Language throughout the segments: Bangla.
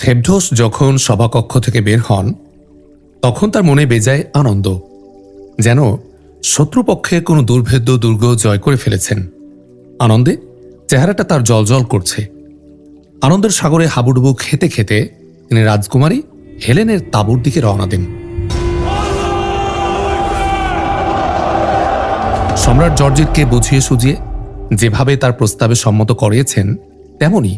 থেবঢোস যখন সভাকক্ষ থেকে বের হন তখন তার মনে বেজায় আনন্দ, যেন শত্রুপক্ষের কোনো দুর্ভেদ্য দুর্গ জয় করে ফেলেছেন। আনন্দে চেহারাটা তার জ্বলজ্বল করছে। আনন্দের সাগরে হাবুডুবু খেতে খেতে তিনি রাজকুমারী হেলেনের তাঁবুর দিকে রওনা দেন। সম্রাট জর্জিরকে বুঝিয়ে সুঝিয়ে যেভাবে তার প্রস্তাবে সম্মত করিয়েছেন, তেমনি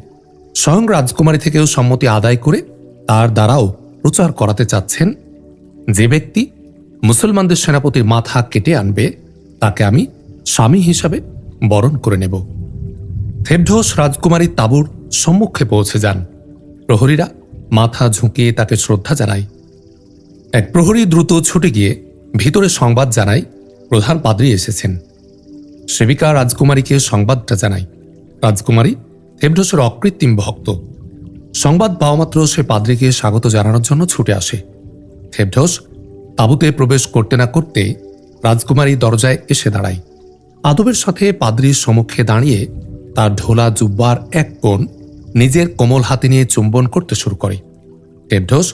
স্বয়ং রাজকুমারী থেকেও সম্মতি আদায় করে তার দ্বারাও প্রচার করাতে চাচ্ছেন, যে ব্যক্তি মুসলমানদের সেনাপতির মাথা কেটে আনবে তাকে আমি স্বামী হিসাবে বরণ করে নেব। থেবঢোস রাজকুমারীর তাঁবুর সম্মুখে পৌঁছে যান। প্রহরীরা মাথা ঝুঁকিয়ে তাকে শ্রদ্ধা জানায়। এক প্রহরী দ্রুত ছুটে গিয়ে ভিতরে সংবাদ জানায় প্রধান পাদ্রী এসেছেন। সেবিকা রাজকুমারীকে সংবাদটা জানায়। রাজকুমারী থেবঢোসের অকৃত্রিম ভক্ত। সংবাদ পাওয়ামাত্র সে পাদ্রীকে স্বাগত জানানোর জন্য ছুটে আসে। থেবঢোস তাঁবুতে প্রবেশ করতে না করতে রাজকুমারী দরজায় এসে দাঁড়ায়। আদবের সাথে পাদ্রীর সম্মুখে দাঁড়িয়ে তার ঢোলা জুব্বার এক কোণ নিজের কোমল হাতে নিয়ে চুম্বন করতে শুরু করে। থেবঢোস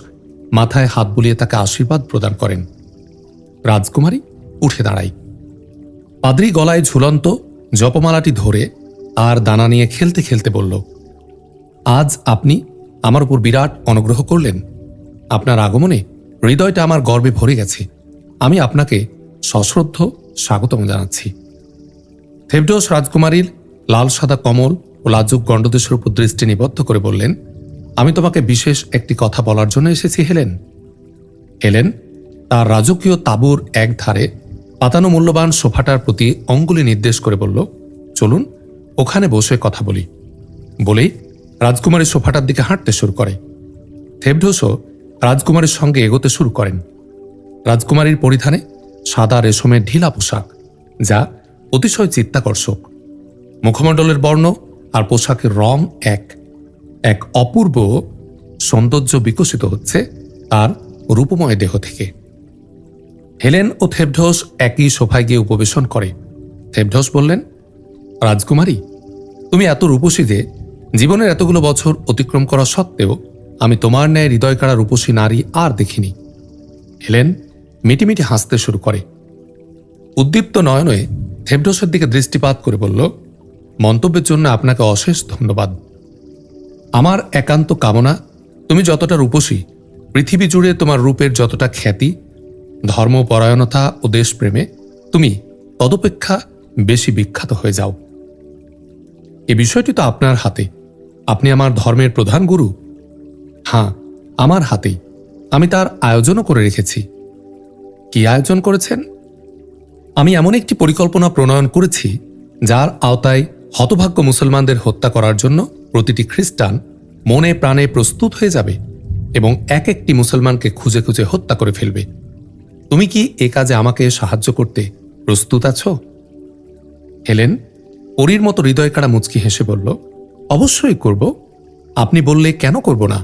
মাথায় হাত বুলিয়ে তাকে আশীর্বাদ প্রদান করেন। রাজকুমারী উঠে দাঁড়ায়। পাদ্রী গলায় ঝুলন্ত জপমালাটি ধরে আর দানা নিয়ে খেলতে খেলতে বলল, আজ আপনি আমার উপর বিরাট অনুগ্রহ করলেন। আপনার আগমনে হৃদয়টা আমার গর্বে ভরে গেছে। আমি আপনাকে সশ্রদ্ধ স্বাগতম জানাচ্ছি। থেবঢোস রাজকুমারীর লাল সাদা কমল ও লাজুক গণ্ডদেশের উপর দৃষ্টি নিবদ্ধ করে বললেন, আমি তোমাকে বিশেষ একটি কথা বলার জন্য এসেছি হেলেন। হেলেন তার রাজকীয় তাঁবুর এক ধারে পাতানো মূল্যবান সোফাটার প্রতি অঙ্গুলি নির্দেশ করে বলল, চলুন ওখানে বসে কথা বলি। বলেই রাজকুমারী সোফাটার দিকে হাঁটতে শুরু করে। থেবঢোসও রাজকুমারীর সঙ্গে এগোতে শুরু করেন। রাজকুমারীর পরিধানে সাদা রেশমের ঢিলা পোশাক, যা অতিশয় চিত্তাকর্ষক। মুখমণ্ডলের বর্ণ আর পোশাকের রং এক অপূর্ব সৌন্দর্য বিকশিত হচ্ছে তার রূপময় দেহ থেকে। হেলেন ও থেবঢোস একই সোফায় গিয়ে উপবেশন করে। থেবঢোস বললেন, রাজকুমারী, তুমি এত রূপসী যে জীবনের এতগুলো বছর অতিক্রম করা সত্ত্বেও আমি তোমার ন্যায় হৃদয় কাড়া রূপসী নারী আর দেখিনি। হেলেন মিটিমিটি হাসতে শুরু করে। উদ্দীপ্ত নয়নে থেবঢোসের দিকে দৃষ্টিপাত করে বলল, মন্তব্যের জন্য আপনাকে অশেষ ধন্যবাদ। আমার একান্ত কামনা, তুমি যতটা রূপসী, পৃথিবী জুড়ে তোমার রূপের যতটা খ্যাতি, ধর্মপরায়ণতা ও দেশপ্রেমে তুমি তদপেক্ষা বেশি বিখ্যাত হয়ে যাও। এ বিষয়টি তো আপনার হাতে। আপনি আমার ধর্মের প্রধান গুরু। হ্যাঁ, আমার হাতেই। আমি তার আয়োজনও করে রেখেছি। কি আয়োজন করেছেন? আমি এমন একটি পরিকল্পনা প্রণয়ন করেছি যার আওতায় হতভাগ্য মুসলমানদের হত্যা করার জন্য প্রতিটি খ্রিস্টান মনে প্রাণে প্রস্তুত হয়ে যাবে এবং এক একটি মুসলমানকে খুঁজে খুঁজে হত্যা করে ফেলবে। তুমি কি এ কাজে আমাকে সাহায্য করতে প্রস্তুত আছো? হেলেন পরীর মতো হৃদয় কাড়া মুচকি হেসে বলল, অবশ্যই করব। আপনি বললে কেন করব না?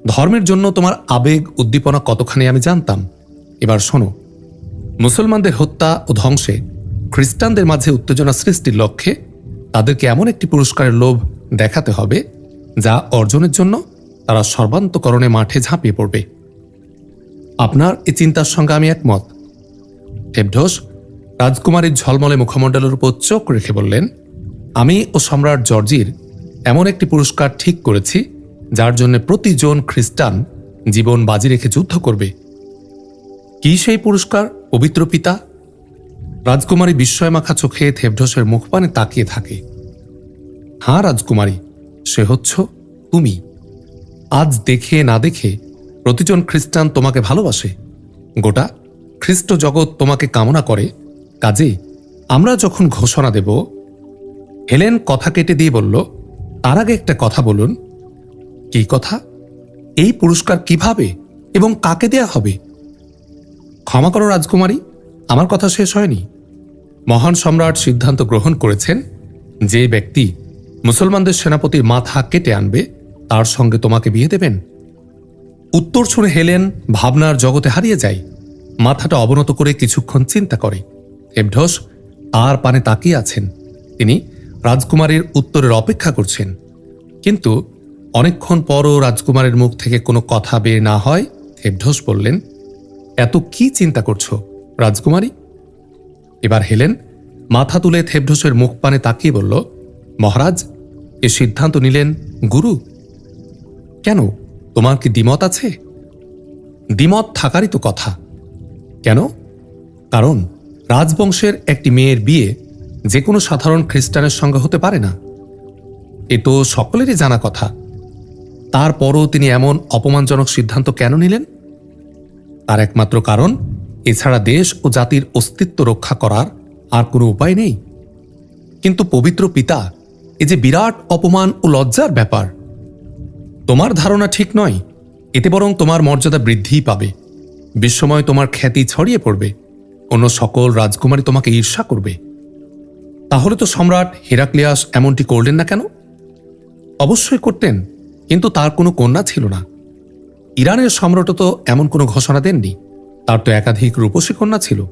ধর্মের জন্য তোমার আবেগ উদ্দীপনা কতখানি আমি জানতাম। এবার শোনো, মুসলমানদের হত্যা ও ধ্বংসে খ্রিস্টানদের মাঝে উত্তেজনা সৃষ্টির লক্ষ্যে তাদেরকে এমন একটি পুরস্কারের লোভ দেখাতে হবে যা অর্জনের জন্য তারা সর্বান্তকরণে মাঠে ঝাঁপিয়ে পড়বে। আপনার এই চিন্তার সঙ্গে আমি একমত। থেবঢোস রাজকুমারীর ঝলমলে মুখমণ্ডলের উপর চোখ রেখে বললেন, আমি ও সম্রাট জর্জির এমন একটি পুরস্কার ঠিক করেছি যার জন্য প্রতিজন খ্রিস্টান জীবন বাজি রেখে যুদ্ধ করবে। কি সেই পুরস্কার, পবিত্র পিতা? রাজকুমারী বিস্ময়মাখা চোখে থেবঢোসের মুখপানে তাকিয়ে থাকে। হ্যাঁ রাজকুমারী, সে হচ্ছ তুমি। আজ দেখে না দেখে প্রতিজন খ্রিস্টান তোমাকে ভালোবাসে। গোটা খ্রিস্ট জগৎ তোমাকে কামনা করে। কাজেই আমরা যখন ঘোষণা দেব। হেলেন কথা কেটে দিয়ে বলল, তার আগে একটা কথা বলুন। কি কথা? এই পুরস্কার কিভাবে এবং কাকে দেয়া হবে? ক্ষমা করো রাজকুমারী, আমার কথা শেষ হয়নি। মহান সম্রাট সিদ্ধান্ত গ্রহণ করেছেন, যে ব্যক্তি মুসলমানদের সেনাপতির মাথা কেটে আনবে তার সঙ্গে তোমাকে বিয়ে দেবেন। উত্তর শুনে হেলেন ভাবনার জগতে হারিয়ে যায়। মাথাটা অবনত করে কিছুক্ষণ চিন্তা করে। থেবঢোস আর পানে তাকিয়ে আছেন। তিনি রাজকুমারীর উত্তরের অপেক্ষা করছেন। কিন্তু অনেকক্ষণ পরও রাজকুমারের মুখ থেকে কোনো কথা বের না হয় থেবঢোস বললেন, এত কি চিন্তা করছো রাজকুমারী? এবার হেলেন মাথা তুলে থেবঢোসের মুখ পানে তাকিয়ে বলল, মহারাজ, এ সিদ্ধান্ত নিলেন গুরু। কেন, তোমার কি দ্বিমত আছে? দ্বিমত থাকারই তো কথা। কেন? কারণ রাজবংশের একটি মেয়ের বিয়ে যে কোনো সাধারণ খ্রিস্টানের সঙ্গে হতে পারে না। এ তো সকলেরই জানা কথা। তারপরও তিনি এমন অপমানজনক সিদ্ধান্ত কেন নিলেন? তার একমাত্র কারণ, এছাড়া দেশ ও জাতির অস্তিত্ব রক্ষা করার আর কোনো উপায় নেই। কিন্তু পবিত্র পিতা, এ যে বিরাট অপমান ও লজ্জার ব্যাপার। তোমার ধারণা ঠিক নয়, এতে বরং তোমার মর্যাদা বৃদ্ধিই পাবে। বিশ্বময় তোমার খ্যাতি ছড়িয়ে পড়বে, অন্য সকল রাজকুমারী তোমাকে ঈর্ষা করবে। তাহলে তো সম্রাট হেরাক্লিয়াস এমনটি করলেন না কেন? অবশ্যই করতেন, কিন্তু তার কোনো কন্যা ছিল না। ইরানের সম্রাটও তো এমন কোনো ঘোষণা দেননি। তার তো একাধিক রূপসী কন্যা ছিল।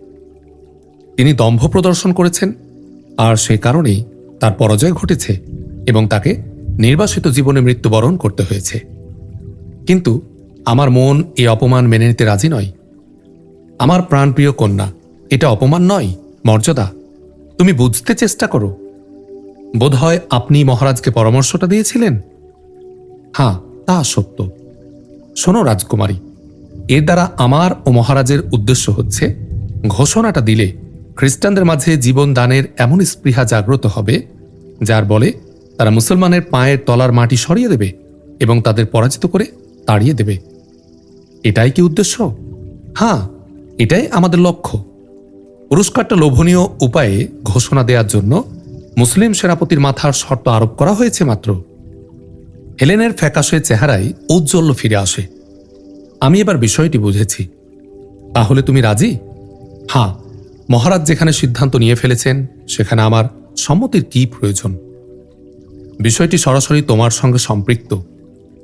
তিনি দম্ভ প্রদর্শন করেছেন, আর সে কারণেই তার পরাজয় ঘটেছে এবং তাকে নির্বাসিত জীবনে মৃত্যুবরণ করতে হয়েছে। কিন্তু আমার মন এই অপমান মেনে নিতে রাজি নয়। আমার প্রাণপ্রিয় কন্যা, এটা অপমান নয়, মর্যাদা। তুমি বুঝতে চেষ্টা করো। বোধহয় আপনি মহারাজকে পরামর্শটা দিয়েছিলেন। হ্যাঁ, তা সত্য। শোনো রাজকুমারী, এর দ্বারা আমার ও মহারাজের উদ্দেশ্য হচ্ছে, ঘোষণাটা দিলে খ্রিস্টানদের মাঝে জীবন দানের এমন স্পৃহা জাগ্রত হবে, যার বলে তারা মুসলমানের পায়ের তলার মাটি সরিয়ে দেবে এবং তাদের পরাজিত করে তাড়িয়ে দেবে। এটাই কি উদ্দেশ্য? হ্যাঁ, এটাই আমাদের লক্ষ্য। পুরস্কারটা লোভনীয় উপায়ে ঘোষণা দেওয়ার জন্য মুসলিম সেনাপতির মাথার শর্ত আরোপ করা হয়েছে মাত্র। হেলেনের ফ্যাকাশে চেহারায় ঔজ্জ্বল্য ফিরে আসে। আমি এবার বিষয়টি বুঝেছি। তাহলে তুমি রাজি? হ্যাঁ, মহারাজ যেখানে সিদ্ধান্ত নিয়ে ফেলেছেন সেখানে আমার সম্মতির কি প্রয়োজন? বিষয়টি সরাসরি তোমার সঙ্গে সম্পৃক্ত,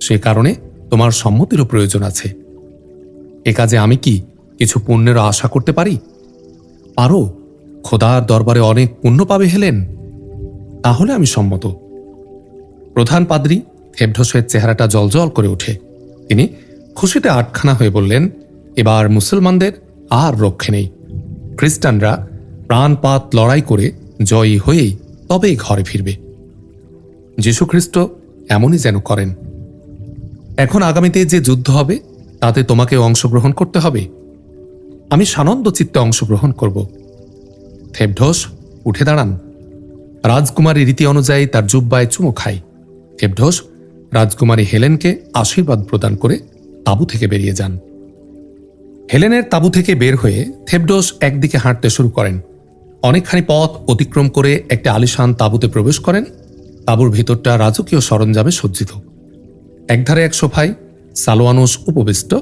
সে কারণে তোমার সম্মতিরও প্রয়োজন আছে। এ কাজে আমি কি কিছু পুণ্যেরও আশা করতে পারি? পারো। খোদার দরবারে অনেক পুণ্য পাবে হেলেন। তাহলে আমি সম্মত। প্রধান পাদ্রী থেবঢোসের চেহারাটা জলজল করে ওঠে। তিনি খুশিতে আটখানা হয়ে বললেন, এবার মুসলমানদের আর রক্ষে নেই। খ্রিস্টানরা প্রাণপাত লড়াই করে জয়ী হয়েই তবেই ঘরে ফিরবে। যীশুখ্রিস্ট এমনই যেন করেন। এখন আগামীতে যে যুদ্ধ হবে তাতে তোমাকে অংশগ্রহণ করতে হবে। আমি সানন্দ চিত্তে অংশগ্রহণ করব। থেবঢোস উঠে দাঁড়ান। রাজকুমারী রীতি অনুযায়ী তার জুব্বায় চুমু খায়। থেবঢোস রাজকুমারী হেলেনকে আশীর্বাদ প্রদান করে তাঁবু থেকে বেরিয়ে যান। হেলেনের তাঁবু থেকে বের হয়ে থেবঢোস একদিকে হাঁটতে শুরু করেন। অনেকখানি পথ অতিক্রম করে একটা আলিশান তাঁবুতে প্রবেশ করেন। তাঁবুর ভিতরটা রাজকীয় সরঞ্জামে সজ্জিত। একধারে এক সোফায় সালোয়ানুস উপবিষ্ট।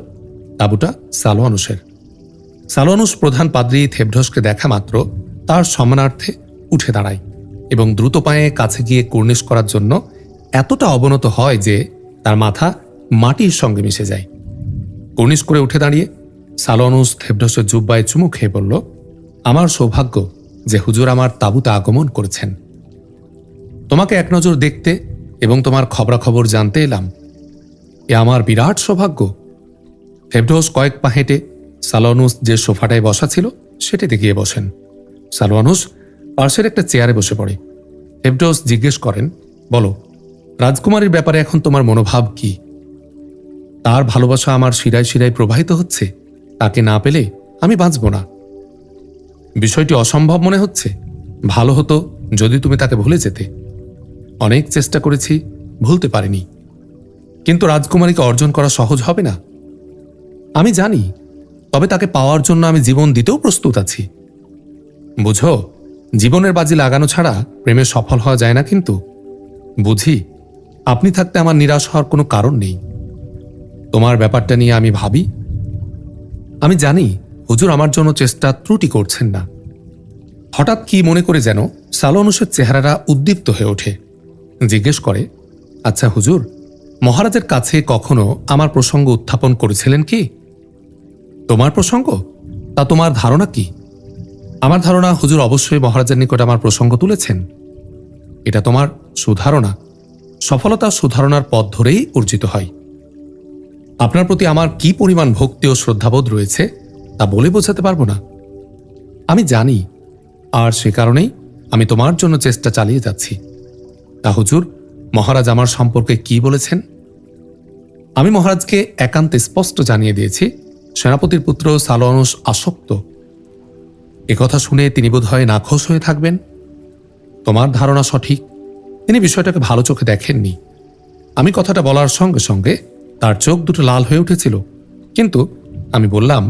তাঁবুটা সালোয়ানুসের। সালোয়ানুস প্রধান পাদ্রী থেবঢোসকে দেখা মাত্র তার সম্মানার্থে উঠে দাঁড়ায় এবং দ্রুত পায়ে কাছে গিয়ে কুর্নিশ করার জন্য এতটা অবনত হয় যে তার মাথা মাটির সঙ্গে মিশে যায়। কুর্নিশ করে উঠে দাঁড়িয়ে সালোয়ানুস থেবঢোসের জুব্বায় চুমু খেয়ে বলল, আমার সৌভাগ্য যে হুজুর আমার তাঁবুতে আগমন করেছেন। তোমাকে এক নজর দেখতে এবং তোমার খবরাখবর জানতে এলাম। এ আমার বিরাট সৌভাগ্য। থেবঢোস কয়েক পা হেঁটে সালোয়ানুস যে সোফাটায় বসা ছিল সেটাতে গিয়ে বসেন। সালোয়ানুস পার্শ্বের একটা চেয়ারে বসে পড়ে। থেবঢোস জিজ্ঞেস করেন, বলো, রাজকুমারীর ব্যাপারে এখন তোমার মনোভাব কি? তার ভালোবাসা আমার শিরায় শিরায় প্রবাহিত হচ্ছে। তাকে না পেলে আমি বাঁচব না। বিষয়টি অসম্ভব মনে হচ্ছে। ভালো হতো যদি তুমি তাকে ভুলে যেতে। অনেক চেষ্টা করেছি, ভুলতে পারিনি। কিন্তু রাজকুমারীকে অর্জন করা সহজ হবে না। আমি জানি, তবে তাকে পাওয়ার জন্য আমি জীবন দিতেও প্রস্তুত আছি। বুঝো, জীবনের বাজি লাগানো ছাড়া প্রেমে সফল হওয়া যায় না। কিন্তু বুঝি, আপনি থাকতে আমার নিরাশ হওয়ার কোনো কারণ নেই। তোমার ব্যাপারটা নিয়ে আমি ভাবি। আমি জানি হুজুর আমার জন্য চেষ্টা ত্রুটি করছেন না। হঠাৎ কি মনে করে যেন সালোয়ানুসের চেহারাটা উদ্দীপ্ত হয়ে ওঠে। জিজ্ঞেস করে, আচ্ছা হুজুর, মহারাজের কাছে কখনো আমার প্রসঙ্গ উত্থাপন করেছিলেন কি? তোমার প্রসঙ্গ? তা তোমার ধারণা কি? আমার ধারণা হুজুর অবশ্যই মহারাজের নিকট আমার প্রসঙ্গ তুলেছেন। এটা তোমার সুধারণা। সফলতা সুধারণার পথ ধরেই অর্জিত হয়। আপনার প্রতি আমার কি পরিমাণ ভক্তি ও শ্রদ্ধাবোধ রয়েছে তা বলে বোঝাতে পারবো না। আমি জানি, আর সে কারণেই আমি তোমার জন্য চেষ্টা চালিয়ে যাচ্ছি। তা হুজুর, মহারাজ আমার সম্পর্কে কি বলেছেন? আমি মহারাজকে একান্তে স্পষ্ট জানিয়ে দিয়েছি সেনাপতির পুত্র সালোয়ানুস আসক্ত। একথা শুনে তিনি বোধহয় নাখোশ হয়ে থাকবেন। তোমার ধারণা সঠিক, তিনি বিষয়টাকে ভালো চোখে দেখেননি। আমি কথাটা বলার সঙ্গে সঙ্গে তার চোখ দুটো লাল হয়ে উঠেছিল, কিন্তু আমি বললাম,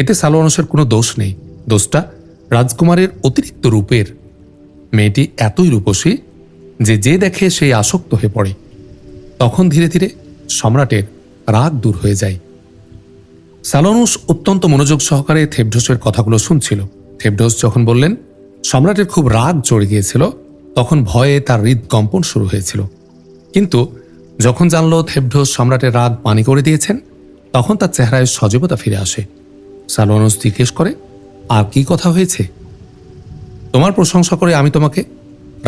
এতে সালোয়ানুসের কোনো দোষ নেই। দোষটা রাজকুমারের অতিরিক্ত রূপের। মেয়েটি এতই রূপসী যে যে দেখে সেই আসক্ত হয়ে পড়ে। তখন ধীরে ধীরে সম্রাটের রাগ দূর হয়ে যায়। সালোয়ানুস অত্যন্ত মনোযোগ সহকারে থেবঢোসের কথাগুলো শুনছিল। থেবঢোস যখন বললেন সম্রাটের খুব রাগ চড়ে গিয়েছিল, তখন ভয়ে তার হৃদকম্পন শুরু হয়েছিল। কিন্তু যখন জানল থেবঢোস সম্রাটের রাগ পানি করে দিয়েছেন, তখন তার চেহারায় সজীবতা ফিরে আসে। সালোয়ানুস জিজ্ঞেস করে, আর কি কথা হয়েছে? তোমার প্রশংসা করে আমি তোমাকে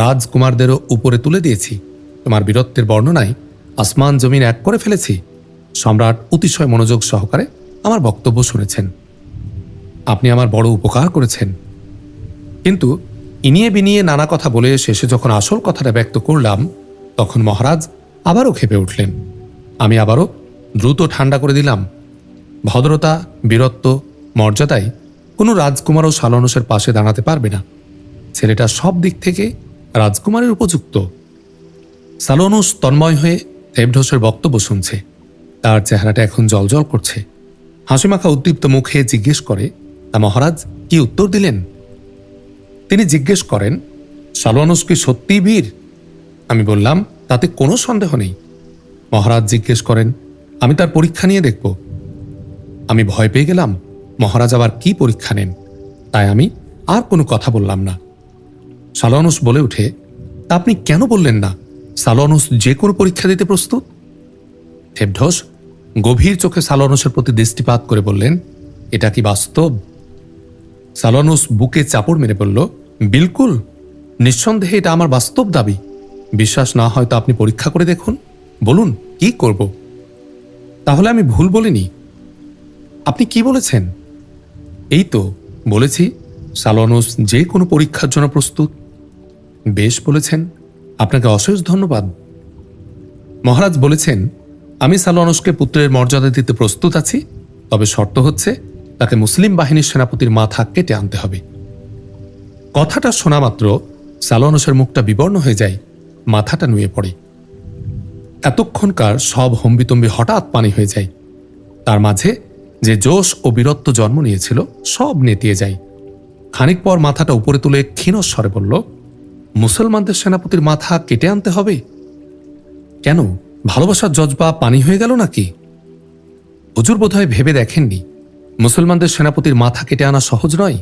রাজকুমারদেরও উপরে তুলে দিয়েছি। তোমার বীরত্বের বর্ণনায় আসমান জমিন এক করে ফেলেছি। সম্রাট অতিশয় মনোযোগ সহকারে আমার বক্তব্য শুনেছেন। আপনি আমার বড় উপকার করেছেন। কিন্তু ইনিয়ে বিনিয়ে নানা কথা বলে শেষে যখন আসল কথাটা ব্যক্ত করলাম, তখন মহারাজ আবারও ক্ষেপে উঠলেন। আমি আবারও দ্রুত ঠান্ডা করে দিলাম, ভদ্রতা, বীরত্ব, মর্যাদায় কোনো রাজকুমারও সালোয়ানুসের পাশে দাঁড়াতে পারবে না। ছেলেটা সব দিক থেকে রাজকুমারের উপযুক্ত। সালোয়ানুস তন্ময় হয়ে থেবঢোসের বক্তব্য শুনছে। তার চেহারাটা এখন জ্বলজ্বল করছে। হাসিমাখা উদ্দীপ্ত মুখে জিজ্ঞেস করে, তা মহারাজ কি উত্তর দিলেন? তিনি জিজ্ঞেস করেন, সালোয়ানুস কি সত্যিই বীর? আমি বললাম, তাতে কোনো সন্দেহ নেই। মহারাজ জিজ্ঞেস করেন, আমি তার পরীক্ষা নিয়ে দেখব। আমি ভয় পেয়ে গেলাম মহারাজ আবার কি পরীক্ষা নেন, তাই আমি আর কোনো কথা বললাম না। সালোয়ানুস বলে উঠে, তা আপনি কেন বললেন না সালোয়ানুস যে কোনো পরীক্ষা দিতে প্রস্তুত? থেবঢোস গভীর চোখে সালোয়ানুসের প্রতি দৃষ্টিপাত করে বললেন, এটা কি বাস্তব? সালোয়ানুস বুকে চাপড় মেরে বলল, বিলকুল, নিঃসন্দেহে এটা আমার বাস্তব দাবি। বিশ্বাস না হয় তো আপনি পরীক্ষা করে দেখুন। বলুন কি করব? তাহলে আমি ভুল বলিনি। আপনি কি বলেছেন? এই তো বলেছি, সালোয়ানুস যে কোনো পরীক্ষার জন্য প্রস্তুত। বেশ বলেছেন, আপনাকে অশেষ ধন্যবাদ। মহারাজ বলেছেন, আমি সালোয়ানুসকে পুত্রের মর্যাদা দিতে প্রস্তুত আছি, তবে শর্ত হচ্ছে তাকে মুসলিম বাহিনীর সেনাপতির মাথা কেটে আনতে হবে। কথাটা শোনা মাত্র সালোয়ানুসের মুখটা বিবর্ণ হয়ে যায়, মাথাটা নুয়ে পড়ে। এতক্ষণকার সব হম্বিতম্বি হঠাৎ পানি হয়ে যায়। তার মাঝে যে জোশ ও বীরত্ব জন্ম নিয়েছিল সব নেতিয়ে যায়। খানিক পর মাথাটা উপরে তুলে ক্ষীণ স্বরে বলল, মুসলমানদের সেনাপতির মাথা কেটে আনতে হবে? কেন, ভালোবাসার জজবা পানি হয়ে গেল নাকি? হুজুর বোধহয় ভেবে দেখেননি মুসলমানদের সেনাপতির মাথা কেটে আনা সহজ নয়।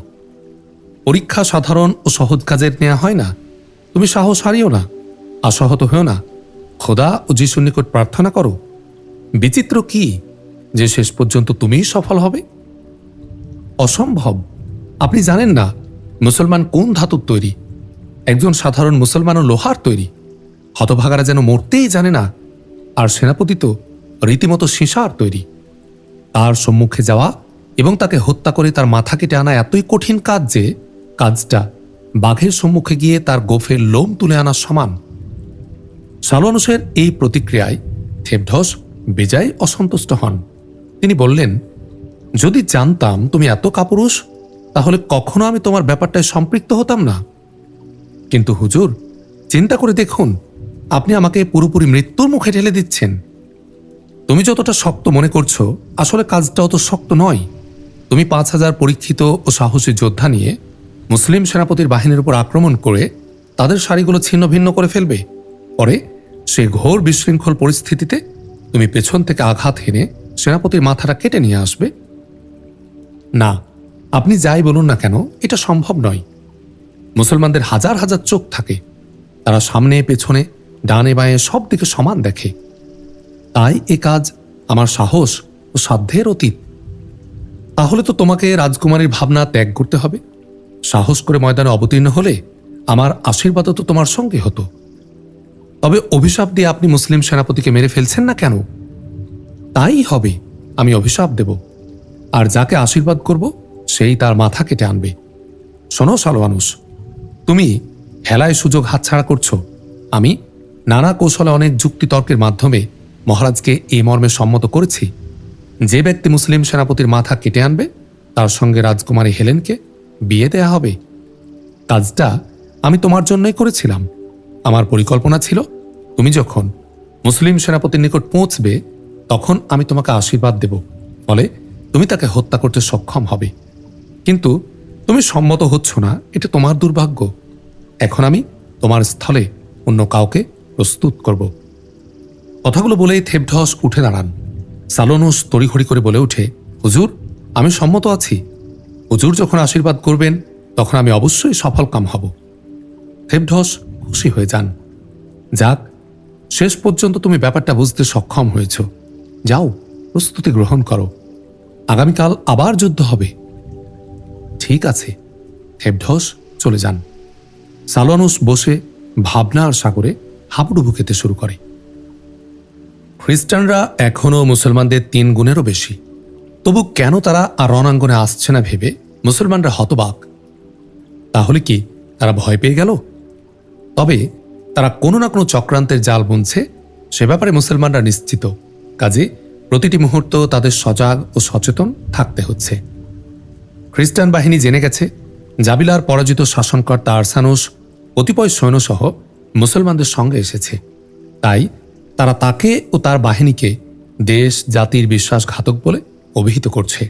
পরীক্ষা সাধারণ ও সহজ কাজের নেওয়া হয় না। তুমি সাহস হারিও না, আশাহত হও না। খোদা ও যিশুর নিকট প্রার্থনা করো। বিচিত্র কি যে শেষ পর্যন্ত তুমিই সফল হবে? অসম্ভব। আপনি জানেন না মুসলমান কোন ধাতুর তৈরি। একজন সাধারণ মুসলমানও লোহার তৈরি। হতভাগারা যেন মরতেই জানে না, আর সেনাপতি তো রীতিমতো সীসার তৈরি। তার সম্মুখে যাওয়া এবং তাকে হত্যা করে তার মাথা কেটে আনা এতই কঠিন কাজ যে কাজটা বাঘের সম্মুখে গিয়ে তার গোফের লোম তুলে আনার সমান। সালোয়ানুসের এই প্রতিক্রিয়ায় থেবঢোস বেজায় অসন্তুষ্ট হন। তিনি বললেন, যদি জানতাম তুমি এত কাপুরুষ, তাহলে কখনো আমি তোমার ব্যাপারটায় সম্পৃক্ত হতাম না। কিন্তু হুজুর, চিন্তা করে দেখুন, আপনি আমাকে পুরোপুরি মৃত্যুর মুখে ঠেলে দিচ্ছেন। তুমি যতটা শক্ত মনে করছো, আসলে কাজটা অত শক্ত নয়। তুমি ৫,০০০ পরীক্ষিত ও সাহসী যোদ্ধা নিয়ে মুসলিম সেনাপতির বাহিনীর উপর আক্রমণ করে তাদের সারিগুলো ছিন্ন ভিন্ন করে ফেলবে। পরে সেই ঘোর বিশৃঙ্খল পরিস্থিতিতে তুমি পেছন থেকে আঘাত হেনে সেনাপতির মাথাটা কেটে নিয়ে আসবে। না, আপনি যাই বলুন না কেন, এটা সম্ভব নয়। মুসলমানদের হাজার হাজার চোখ থাকে। তারা সামনে পেছনে ডানে বাঁয়ে সব দিকে সমান দেখে। তাই এ কাজ আমার সাহস ও সাধ্যের অতীত। তাহলে তো তোমাকে রাজকুমারীর ভাবনা ত্যাগ করতে হবে। সাহস করে ময়দানে অবতীর্ণ হলে আমার আশীর্বাদও তো তোমার সঙ্গে হতো। তবে অভিশাপ দিয়ে আপনি মুসলিম সেনাপতিকে মেরে ফেলছেন না কেন? তাই হবে, আমি অভিশাপ দেব, আর যাকে আশীর্বাদ করব সেই তার মাথা কেটে আনবে। শোনো সালওয়ানুস, তুমি হেলায় সুযোগ হাতছাড়া করছো। আমি নানা কৌশলে অনেক যুক্তিতর্কের মাধ্যমে মহারাজকে এই মর্মে সম্মত করেছি, যে ব্যক্তি মুসলিম সেনাপতির মাথা কেটে আনবে তার সঙ্গে রাজকুমারী হেলেনকে বিয়ে দেয়া হবে। কাজটা আমি তোমার জন্যই করেছিলাম। আমার পরিকল্পনা ছিল, তুমি যখন মুসলিম সেনাপতির নিকট পৌঁছবে তখন আমি তোমাকে আশীর্বাদ দেব, ফলে তুমি তাকে হত্যা করতে সক্ষম হবে। কিন্তু তুমি সম্মত হচ্ছ না, এটা তোমার দুর্ভাগ্য। এখন আমি তোমার স্থলে অন্য কাউকে প্রস্তুত করব। কথাগুলো বলেই থেবঢস উঠে দাঁড়ান। সালোনুস তড়িঘড়ি করে বলে ওঠে, হুজুর, আমি সম্মত আছি। হুজুর যখন আশীর্বাদ করবেন তখন আমি অবশ্যই সফলকাম হব। থেবঢস খুশি হয়ে যান। যাক, শেষ পর্যন্ত তুমি ব্যাপারটা বুঝতে সক্ষম হয়েছ। যাও, প্রস্তুতি গ্রহণ করো, আগামীকাল আবার যুদ্ধ হবে। ঠিক আছে। থেবঢস চলে যান। সালোয়ানুস বসে ভাবনার সাগরে হাবুডুবু খেতে শুরু করে। খ্রিস্টানরা এখনও মুসলমানদের 3 গুণেরও বেশি, তবু কেন তারা আর রণাঙ্গনে আসছে না ভেবে মুসলমানরা হতবাক। তাহলে কি তারা ভয় পেয়ে গেল? তবে তারা কোনো না কোনো চক্রান্তের জাল বুনছে, সে ব্যাপারে মুসলমানরা নিশ্চিত। কাজে প্রতিটি মুহূর্ত তাদের সজাগ ও সচেতন থাকতে হচ্ছে। খ্রিস্টান বাহিনী জেনে গেছে জাবিলার পরাজিত শাসনকর্তা আরসানুস কতিপয় সৈন্যসহ মুসলমানদের সঙ্গে এসেছে। তাই তারা তাকে ও তার বাহিনীকে দেশ জাতির বিশ্বাসঘাতক বলে অভিহিত করছে।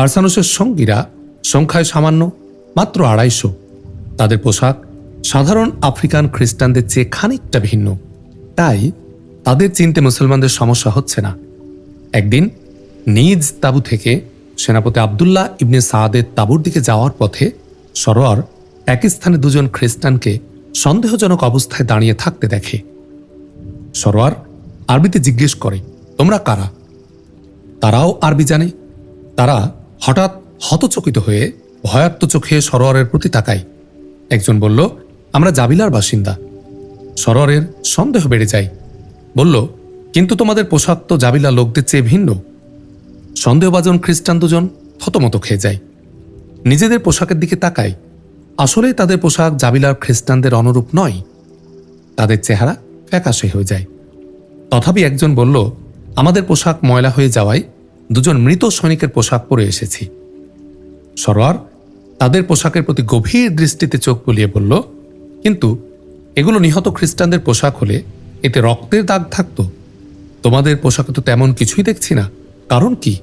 আরসানুসের সঙ্গীরা সংখ্যায় সামান্য, মাত্র 250। তাদের পোশাক সাধারণ আফ্রিকান খ্রিস্টানদের চেয়ে খানিকটা ভিন্ন, তাই তাদের চিনতে মুসলমানদের সমস্যা হচ্ছে না। একদিন নিজ তাঁবু থেকে সেনাপতি আবদুল্লাহ ইবনে সাআদের তাঁবুর দিকে যাওয়ার পথে সরোয়ার একই স্থানে 2 জন খ্রিস্টানকে সন্দেহজনক অবস্থায় দাঁড়িয়ে থাকতে দেখে। সরোয়ার আরবিতে জিজ্ঞেস করে, তোমরা কারা? তারাও আরবি জানে। তারা হঠাৎ হতচকিত হয়ে ভয়ার্ত চোখে সরোয়ারের প্রতি তাকায়। একজন বলল, আমরা জাবিলার বাসিন্দা। সরোয়ারের সন্দেহ বেড়ে যায়। বলল, কিন্তু তোমাদের পোশাক তো জাবিলা লোকদের চেয়ে ভিন্ন। সন্দেহভাজন খ্রিস্টান 2 জন থতমত খেয়ে যায়। নিজেদের পোশাকের দিকে তাকায়। আসলেই তাদের পোশাক জাবিলার খ্রিস্টানদের অনুরূপ নয়। তাদের চেহারা ফ্যাকাশে হয়ে যায়। তথাপি একজন বলল, আমাদের পোশাক ময়লা হয়ে যাওয়ায় 2 জন মৃত সৈনিকের পোশাক পরে এসেছি। সরোয়ার তাদের পোশাকের প্রতি গভীর দৃষ্টিতে চোখ বুলিয়ে বলল, কিন্তু এগুলো নিহত খ্রিস্টানদের পোশাক হলে এতে রক্তের দাগ থাকত। তোমাদের পোশাকে তো তেমন কিছুই দেখছি না, কারণ কি?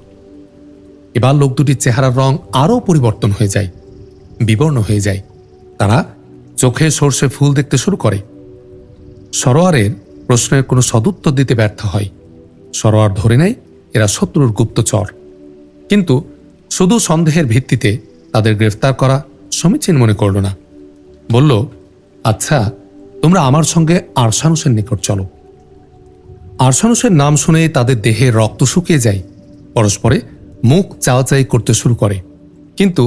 এবার লোক দুটির চেহারার রং আরও পরিবর্তন হয়ে যায়, বিবর্ণ হয়ে যায়। তারা চোখে সর্ষে ফুল দেখতে শুরু করে। সরোয়ারের প্রশ্নের কোনো সদুত্তর দিতে ব্যর্থ হয়। সরোয়ার ধরে নেয় এরা শত্রুর গুপ্তচর, কিন্তু শুধু সন্দেহের ভিত্তিতে তাদের গ্রেফতার করা সমীচীন মনে করল না। বলল, আচ্ছা, তোমরা আমার সঙ্গে আরসানুসের নিকট চলো। আরসানুসের নাম শুনে তাদের দেহে রক্ত শুকিয়ে যায়। পরস্পরে মুখ চাওয়াচাই করতে শুরু করে, কিন্তু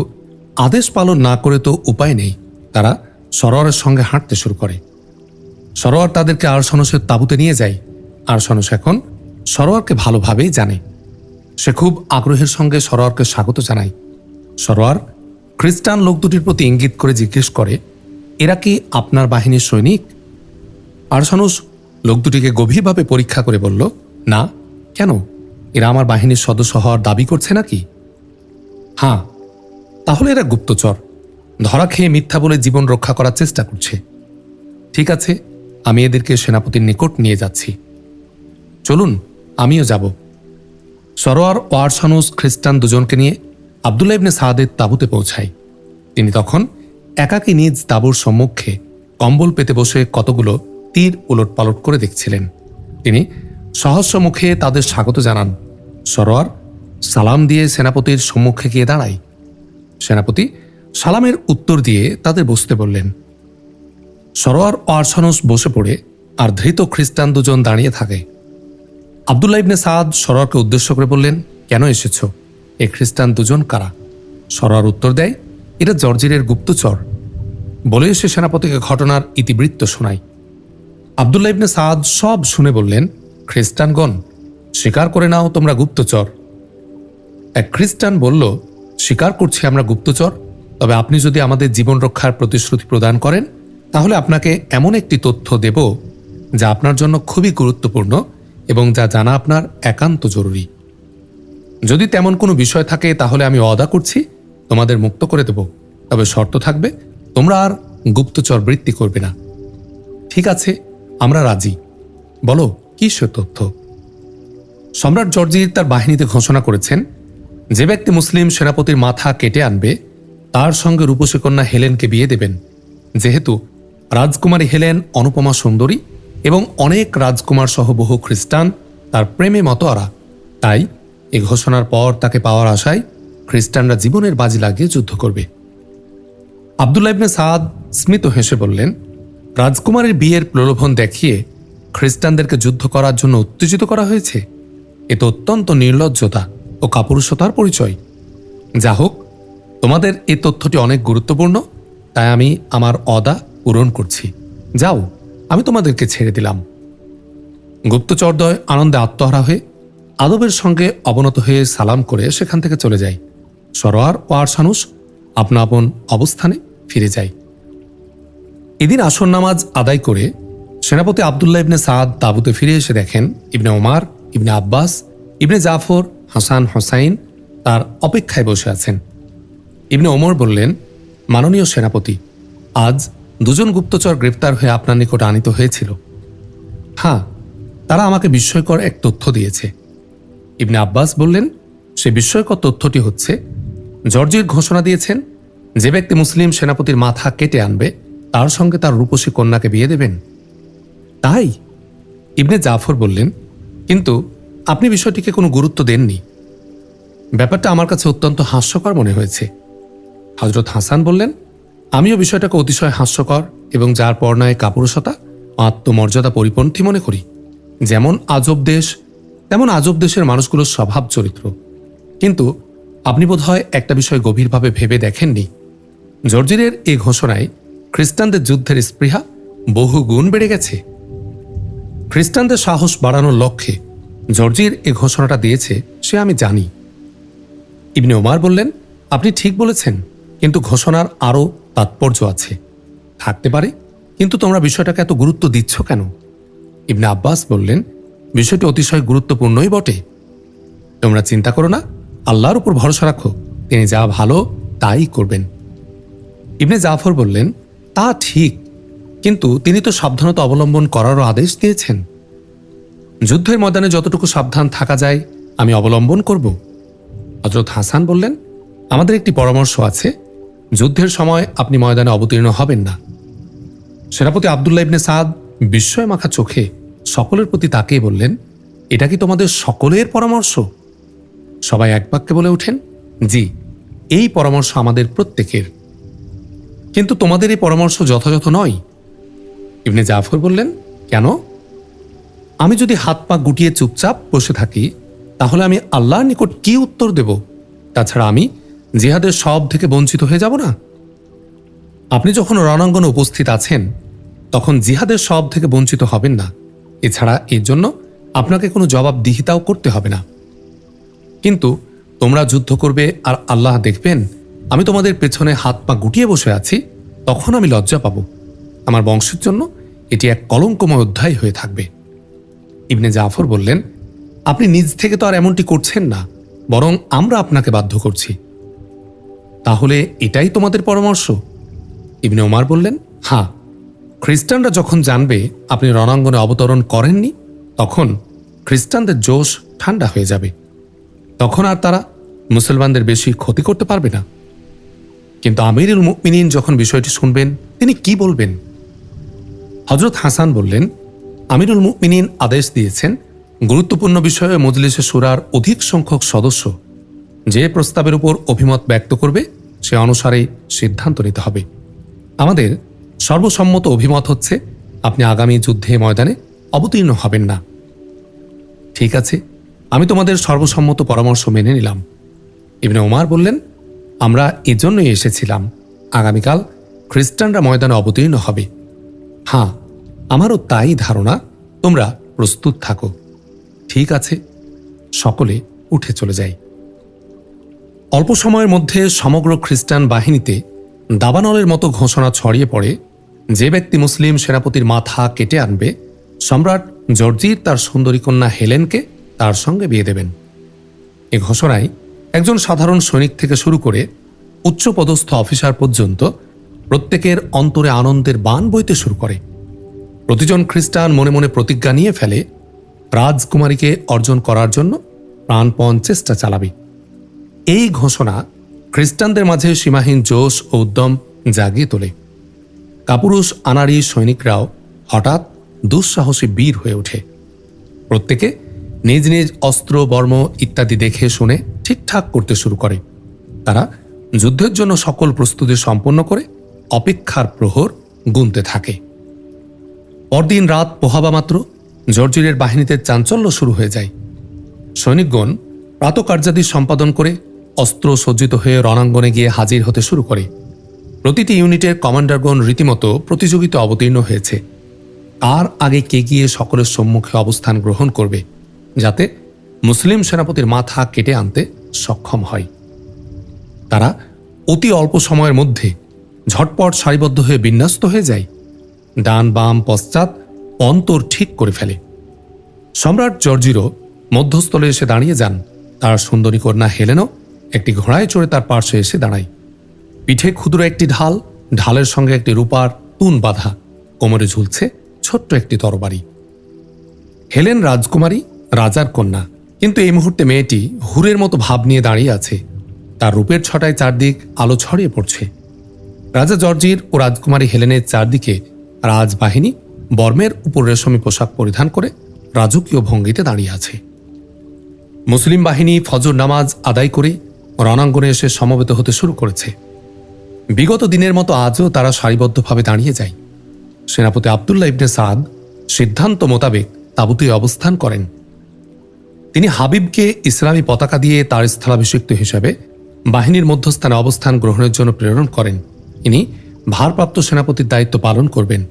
আদেশ পালন না করে তো উপায় নেই। তারা সরোয়ারের সঙ্গে হাঁটতে শুরু করে। সরোয়ার তাদেরকে আরসানুসের তাঁবুতে নিয়ে যায়। আরসানুস এখন সরোয়ারকে ভালোভাবেই জানে। সে খুব আগ্রহের সঙ্গে সরোয়ারকে স্বাগত জানায়। সরোয়ার খ্রিস্টান লোক দুটির প্রতি ইঙ্গিত করে জিজ্ঞেস করে, এরা কি আপনার বাহিনীর সৈনিক? আরসানুস লোক দুটিকে গভীরভাবে পরীক্ষা করে বলল, না। কেন? এরা আমার বাহিনীর সদস্য হওয়ার দাবি করছে নাকি? হ্যাঁ। তাহলে এরা গুপ্তচর, ধরা খেয়ে মিথ্যা বলে জীবন রক্ষা করার চেষ্টা করছে। ঠিক আছে, আমি এদেরকে সেনাপতির নিকট নিয়ে যাচ্ছি। চলুন, আমিও যাব। সরোয়ার ও আরসানুস খ্রিস্টান 2 জনকে নিয়ে আবদুল্লাহ ইবনে সাআদের তাঁবুতে পৌঁছায়। তিনি তখন একাকী নিজ তাঁবুর সম্মুখে কম্বল পেতে বসে কতগুলো তীর উলটপালট করে দেখছিলেন। তিনি সহস্র মুখে তাদের স্বাগত জানান। সরোয়ার সালাম দিয়ে সেনাপতির সম্মুখে গিয়ে দাঁড়ায়। সেনাপতি সালামের উত্তর দিয়ে তাদের বসতে বললেন। সরোয়ার ও আরসানুস বসে পড়ে আর ধৃত খ্রিস্টান 2 জন দাঁড়িয়ে থাকে। আবদুল্লাহ ইবনে সাআদ সরোয়ারকে উদ্দেশ্য করে বললেন, কেন এসেছ? এ খ্রিস্টান 2 জন কারা? সরোয়ার উত্তর দেয়, এটা জর্জিরের গুপ্তচর। বলে এসে সেনাপতিকে ঘটনার ইতিবৃত্ত শোনায়। আব্দুল্লাহ ইবনে সাদ সব শুনে বললেন, খ্রিস্টানগণ, স্বীকার করে নাও তোমরা গুপ্তচর। এক খ্রিস্টান বলল, স্বীকার করছি আমরা গুপ্তচর, তবে আপনি যদি আমাদের জীবন রক্ষার প্রতিশ্রুতি প্রদান করেন তাহলে আপনাকে এমন একটি তথ্য দেব যা আপনার জন্য খুবই গুরুত্বপূর্ণ এবং যা জানা আপনার একান্ত জরুরি। যদি তেমন কোনো বিষয় থাকে তাহলে আমি ওয়াদা করছি তোমাদের মুক্ত করে দেব, তবে শর্ত থাকবে তোমরা আর গুপ্তচর বৃত্তি করবে না। ঠিক আছে, আমরা রাজি, বলো কি সে তথ্য। সম্রাট জর্জির তার বাহিনীতে ঘোষণা করেছেন, যে ব্যক্তি মুসলিম সেনাপতির মাথা কেটে আনবে তার সঙ্গে রূপসী কন্যা হেলেনকে বিয়ে দেবেন। যেহেতু রাজকুমারী হেলেন অনুপমা সুন্দরী এবং অনেক রাজকুমার সহ বহু খ্রিস্টান তার প্রেমে মতোয়ারা, তাই এই ঘোষণার পর তাকে পাওয়ার আশায় খ্রিস্টানরা জীবনের বাজি লাগিয়ে যুদ্ধ করবে। আব্দুল্লাহ ইবনে সাদ স্মিত হেসে বললেন, রাজকুমারীর বিয়ের প্রলোভন দেখিয়ে খ্রিস্টানদেরকে যুদ্ধ করার জন্য উত্তেজিত করা হয়েছে। এ তো অত্যন্ত নির্লজ্জতা ও কাপুরুষতার পরিচয়। যা হোক, তোমাদের এই তথ্যটি অনেক গুরুত্বপূর্ণ, তাই আমি আমার ওয়াদা পূরণ করছি। যাও, আমি তোমাদেরকে ছেড়ে দিলাম। গুপ্তচরদ্বয় আনন্দে আত্মহারা হয়ে আদবের সঙ্গে অবনত হয়ে সালাম করে সেখান থেকে চলে যায়। সরোয়ার ও আরসানুস আপনা আপন অবস্থানে ফিরে যায়। এদিন আসর নামাজ আদায় করে সেনাপতি আব্দুল্লাহ ইবনে সাদ তাঁবুতে ফিরে এসে দেখেন ইবনে ওমর, ইবনে আব্বাস, ইবনে জাফর, হাসান, হোসাইন তার অপেক্ষায় বসে আছেন। ইবনে ওমর বললেন, মাননীয় সেনাপতি, আজ দুজন গুপ্তচর গ্রেপ্তার হয়ে আপনার নিকট আনিত হয়েছিল। হ্যাঁ, তারা আমাকে বিস্ময়কর এক তথ্য দিয়েছে। ইবনে আব্বাস বললেন, সে বিস্ময়কর তথ্যটি হচ্ছে, জর্জির ঘোষণা দিয়েছেন যে ব্যক্তি মুসলিম সেনাপতির মাথা কেটে আনবে তার সঙ্গে তার রূপসী কন্যাকে বিয়ে দেবেন। তাই? ইবনে জাফর বললেন, কিন্তু আপনি বিষয়টিকে কোনো গুরুত্ব দেননি। ব্যাপারটা আমার কাছে অত্যন্ত হাস্যকর মনে হয়েছে। হযরত হাসান বললেন, আমিও বিষয়টাকে অতিশয় হাস্যকর এবং যার পর্ণায় কাপুরুষতা আত্মমর্যাদা পরিপন্থী মনে করি। যেমন আজব দেশ, তেমন আজব দেশের মানুষগুলোর স্বভাব চরিত্র। কিন্তু আপনি বোধহয় একটা বিষয় গভীরভাবে ভেবে দেখেননি। জর্জিরের এই ঘোষণায় খ্রিস্টানদের যুদ্ধের স্পৃহা বহু গুণ বেড়ে গেছে। খ্রিস্টানদের সাহস বাড়ানোর লক্ষ্যে জর্জির এই ঘোষণাটা দিয়েছে সে আমি জানি। ইবনে ওমর বললেন, আপনি ঠিক বলেছেন, কিন্তু ঘোষণার আরও তাৎপর্য আছে। থাকতে পারে, কিন্তু তোমরা বিষয়টাকে এত গুরুত্ব দিচ্ছ কেন? ইবনে আব্বাস বললেন, বিষয়টি অতিশয় গুরুত্বপূর্ণই বটে। তোমরা চিন্তা করো না, আল্লাহর উপর ভরসা রাখো, তিনি যা ভালো তাই করবেন। ইবনে জাফর বললেন, তা ঠিক, কিন্তু তিনি তো সাবধানতা অবলম্বন করারও আদেশ দিয়েছেন। যুদ্ধের ময়দানে যতটুকু সাবধান থাকা যায় আমি অবলম্বন করব। হযরত হাসান বললেন, আমাদের একটি পরামর্শ আছে, যুদ্ধের সময় আপনি ময়দানে অবতীর্ণ হবেন না। সেনাপতি আব্দুল্লাহ ইবনে সাদ বিস্ময় মাখা চোখে সকলের প্রতি তাকিয়ে বললেন, এটা কি তোমাদের সকলের পরামর্শ? সবাই এক বাক্যে বলে ওঠেন, জি, এই পরামর্শ আমাদের প্রত্যেকের। কিন্তু তোমাদের এই পরামর্শ যথাযথ নয়। ইবনে জাফর বললেন, কেন? আমি যদি হাত পা গুটিয়ে চুপচাপ বসে থাকি তাহলে আমি আল্লাহর নিকট কি উত্তর দেব? তাছাড়া আমি জিহাদের সব থেকে বঞ্চিত হয়ে যাব না? আপনি যখন রণাঙ্গনে উপস্থিত আছেন তখন জিহাদের সব থেকে বঞ্চিত হবেন না। এছাড়া এর জন্য আপনাকে কোনো জবাবদিহিতাও করতে হবে না। কিন্তু তোমরা যুদ্ধ করবে আর আল্লাহ দেখবেন আমি তোমাদের পেছনে হাত পা গুটিয়ে বসে আছি, তখন আমি লজ্জা পাব। আমার বংশের জন্য এটি এক কলঙ্কময় অধ্যায় হয়ে থাকবে। ইবনে জাফর বললেন, আপনি নিজ থেকে তো আর এমনটি করছেন না, বরং আমরা আপনাকে বাধ্য করছি। তাহলে এটাই তোমাদের পরামর্শ? ইবনে ওমর বললেন, হ্যাঁ, খ্রিস্টানরা যখন জানবে আপনি রণাঙ্গনে অবতরণ করেননি তখন খ্রিস্টানদের জোশ ঠান্ডা হয়ে যাবে। তখন আর তারা মুসলমানদের বেশি ক্ষতি করতে পারবে না। কিন্তু আমিরুল মুমিনিন যখন বিষয়টি শুনবেন তিনি কি বলবেন? হযরত হাসান বললেন, আমিরুল মুমিনিন আদেশ দিয়েছেন গুরুত্বপূর্ণ বিষয়ে মজলিসে শুরার অধিক সংখ্যক সদস্য যে প্রস্তাবের উপর অভিমত ব্যক্ত করবে সে অনুসারে সিদ্ধান্ত নিতে হবে। আমাদের সর্বসম্মত অভিমত হচ্ছে আপনি আগামী যুদ্ধে ময়দানে অবতীর্ণ হবেন না। ঠিক আছে, আমি তোমাদের সর্বসম্মত পরামর্শ মেনে নিলাম। ইবনে ওমর বললেন, আমরা এজন্যই এসেছিলাম, আগামীকাল খ্রিস্টানরা ময়দানে অবতীর্ণ হবে। হ্যাঁ, আমারও তাই ধারণা। তোমরা প্রস্তুত থাকো। ঠিক আছে। সকলে উঠে চলে যায়। অল্প সময়ের মধ্যে সমগ্র খ্রিস্টান বাহিনীতে দাবানলের মতো ঘোষণা ছড়িয়ে পড়ে, যে ব্যক্তি মুসলিম সেনাপতির মাথা কেটে আনবে, সম্রাট জর্জির তার সুন্দরী কন্যা হেলেনকে তার সঙ্গে বিয়ে দেবেন। এ ঘোষণায় একজন সাধারণ সৈনিক থেকে শুরু করে উচ্চপদস্থ অফিসার পর্যন্ত প্রত্যেকের অন্তরে আনন্দের বাণ বইতে শুরু করে। প্রতিজন খ্রিস্টান মনে মনে প্রতিজ্ঞা নিয়ে ফেলে রাজকুমারীকে অর্জন করার জন্য প্রাণপণ চেষ্টা চালাবে। এই ঘোষণা খ্রিস্টানদের মাঝে সীমাহীন জোশ ও উদ্যম জাগিয়ে তোলে। কাপুরুষ আনাড়ি সৈনিকরাও হঠাৎ দুঃসাহসী বীর হয়ে ওঠে। প্রত্যেকে নিজ নিজ অস্ত্র বর্ম ইত্যাদি দেখে শুনে ঠিকঠাক করতে শুরু করে। তারা যুদ্ধের জন্য সকল প্রস্তুতি সম্পন্ন করে অপেক্ষার প্রহর গুনতে থাকে। পরদিন রাত পোহাবা মাত্র জর্জিরের বাহিনীতে চাঞ্চল্য শুরু হয়ে যায়। সৈনিকগণ প্রাতকার্যাদি সম্পাদন করে অস্ত্র সজ্জিত হয়ে রণাঙ্গনে গিয়ে হাজির হতে শুরু করে। প্রতিটি ইউনিটের কমান্ডারগণ রীতিমতো প্রতিযোগিতা অবতীর্ণ হয়েছে, আর আগে কে গিয়ে সকলের সম্মুখে অবস্থান গ্রহণ করবে, যাতে মুসলিম সেনাপতির মাথা কেটে আনতে সক্ষম হয়। তারা অতি অল্প সময়ের মধ্যে ঝটপট সারিবদ্ধ হয়ে বিন্যস্ত হয়ে যায়। ডান বাম পশ্চাৎ অন্তর ঠিক করে ফেলে। সম্রাট জর্জিরও মধ্যস্থলে এসে দাঁড়িয়ে যান। তার সুন্দরী কন্যা হেলেনও একটি ঘোড়ায় চড়ে তার পার্শ্বে এসে দাঁড়ায়। পিঠে ক্ষুদ্র একটি ঢাল, ঢালের সঙ্গে একটি রূপার তুন বাঁধা, কোমরে ঝুলছে ছোট্ট একটি তরবারি। হেলেন রাজকুমারী, রাজার কন্যা, কিন্তু এই মুহূর্তে মেয়েটি হুরের মতো ভাব নিয়ে দাঁড়িয়ে আছে। তার রূপের ছটায় চারদিক আলো ছড়িয়ে পড়ছে। রাজা জর্জির ও রাজকুমারী হেলেনের চারদিকে রাজবাহিনী বর্মের উপর রেশমি পোশাক পরিধান করে রাজকীয় ভঙ্গিতে দাঁড়িয়ে আছে। মুসলিম বাহিনী ফজর নামাজ আদায় করে রণাঙ্গনে এসে সমবেত হতে শুরু করেছে। বিগত দিনের মতো আজও তারা সারিবদ্ধভাবে দাঁড়িয়ে যায়। সেনাপতি আবদুল্লাহ ইবনে সাদ সিদ্ধান্ত মোতাবেক তাঁবুতে অবস্থান করেন। তিনি হাবিবকে ইসলামী পতাকা দিয়ে তার স্থলাভিষিক্ত হিসেবে বাহিনীর মধ্যস্থানে অবস্থান গ্রহণের জন্য প্রেরণ করেন। ইনি ভারপ্রাপ্ত সেনাপতির দায়িত্ব পালন করবেন।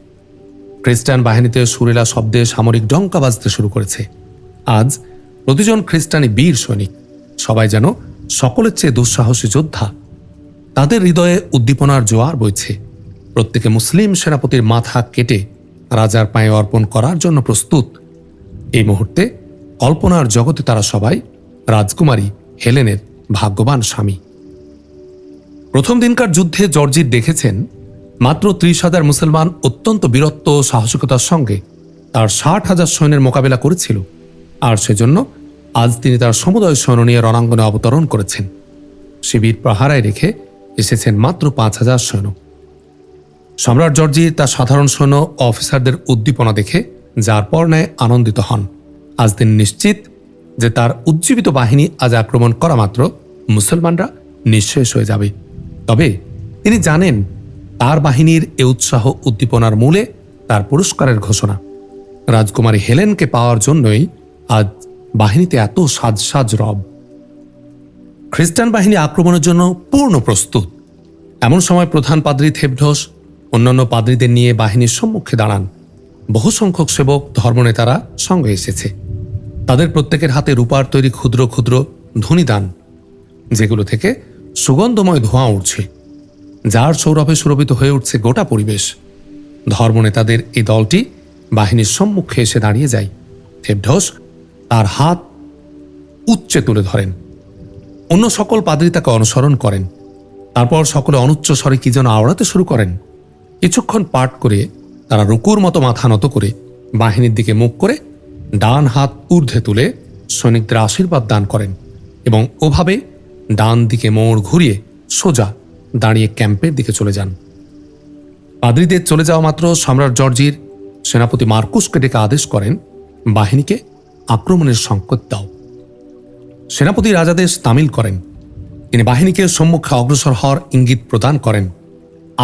খ্রিস্টান বাহিনীতে সুরেলা শব্দে সামরিক ডঙ্কা বাজতে শুরু করেছে। আজ প্রতিজন খ্রিস্টানি বীর সৈনিক, সবাই যেন সকলের চেয়ে দুঃসাহসী যোদ্ধা। তাদের হৃদয়ে উদ্দীপনার জোয়ার বইছে। প্রত্যেকে মুসলিম সেনাপতির মাথা কেটে রাজার পায়ে অর্পণ করার জন্য প্রস্তুত। এই মুহূর্তে কল্পনার জগতে তারা সবাই রাজকুমারী হেলেনের ভাগ্যবান স্বামী। প্রথম দিনকার যুদ্ধে জর্জির দেখেছেন মাত্র 30,000 মুসলমান অত্যন্ত বীরত্ব ও সাহসিকতার সঙ্গে তার 60,000 সৈন্যের মোকাবেলা করেছিল, আর সেজন্য আজ তিনি তার সমুদয় সৈন্য নিয়ে রণাঙ্গনে অবতরণ করেছেন। শিবির প্রহারায় রেখে এসেছেন মাত্র 5,000 সৈন্য। সম্রাট জর্জি তার সাধারণ সৈন্য ও অফিসারদের উদ্দীপনা দেখে যার পর ন্যায় আনন্দিত হন। আজ তিনি নিশ্চিত যে তার উজ্জীবিত বাহিনী আজ আক্রমণ করা মাত্র মুসলমানরা নিঃশেষ হয়ে যাবে। তবে তিনি জানেন তার বাহিনীর এ উৎসাহ উদ্দীপনার মূলে তার পুরস্কারের ঘোষণা। রাজকুমারী হেলেনকে পাওয়ার জন্যই আজ বাহিনীতে এত সাজ রব। খ্রিস্টান বাহিনী আক্রমণের জন্য পূর্ণ প্রস্তুত। এমন সময় প্রধান পাদ্রী থেবঢস অন্যান্য পাদ্রীদের নিয়ে বাহিনীর সম্মুখে দাঁড়ান। বহু সংখ্যক সেবক ধর্মনেতারা সঙ্গে এসেছে। তাদের প্রত্যেকের হাতে রূপার তৈরি ক্ষুদ্র ক্ষুদ্র ধ্বনিদান, যেগুলো থেকে সুগন্ধময় ধোঁয়া উঠছে, যার সৌরভে সুরভিত হয়ে উঠছে গোটা পরিবেশ। ধর্মনেতাদের এই দলটি বাহিনীর সম্মুখে এসে দাঁড়িয়ে যায়। থেবঢস তার হাত উচ্চে তুলে ধরেন। অন্য সকল পাদ্রী তাকে অনুসরণ করেন। তারপর সকলে অনুচ্চ স্বরে কি যেন আওড়াতে শুরু করেন। কিছুক্ষণ পাঠ করে তারা রুকুর মতো মাথা নত করে বাহিনীর দিকে মুখ করে ডান হাত ঊর্ধ্বে তুলে সৈনিকদের আশীর্বাদ দান করেন এবং ওভাবে ডান দিকে মোড় ঘুরিয়ে সোজা দাঁড়িয়ে ক্যাম্পের দিকে চলে যান। পাদ্রীদের চলে যাওয়া মাত্র সম্রাট জর্জির সেনাপতি মার্কুসকে ডেকে আদেশ করেন, বাহিনীকে আক্রমণের সংকেত দাও। সেনাপতি রাজাদেশ তামিল করেন। তিনি বাহিনীকে সম্মুখে অগ্রসর হওয়ার ইঙ্গিত প্রদান করেন।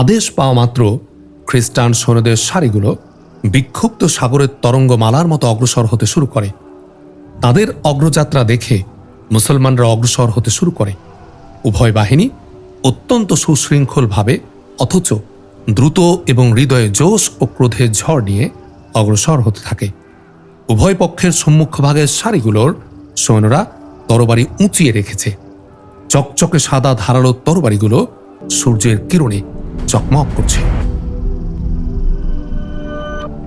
আদেশ পাওয়া মাত্র খ্রিস্টান সৈন্যদের সারিগুলো বিক্ষুব্ধ সাগরের তরঙ্গমালার মতো অগ্রসর হতে শুরু করে। তাদের অগ্রযাত্রা দেখে মুসলমানরা অগ্রসর হতে শুরু করে। উভয় বাহিনী অত্যন্ত সুশৃঙ্খলভাবে অথচ দ্রুত এবং হৃদয়ে জোশ ও ক্রোধের ঝড় নিয়ে অগ্রসর হতে থাকে। উভয় পক্ষের সম্মুখভাগের সারিগুলোর সৈন্যরা তরবারি উঁচিয়ে রেখেছে। চকচকে সাদা ধারালো তরবারিগুলো সূর্যের কিরণে চকমক করছে।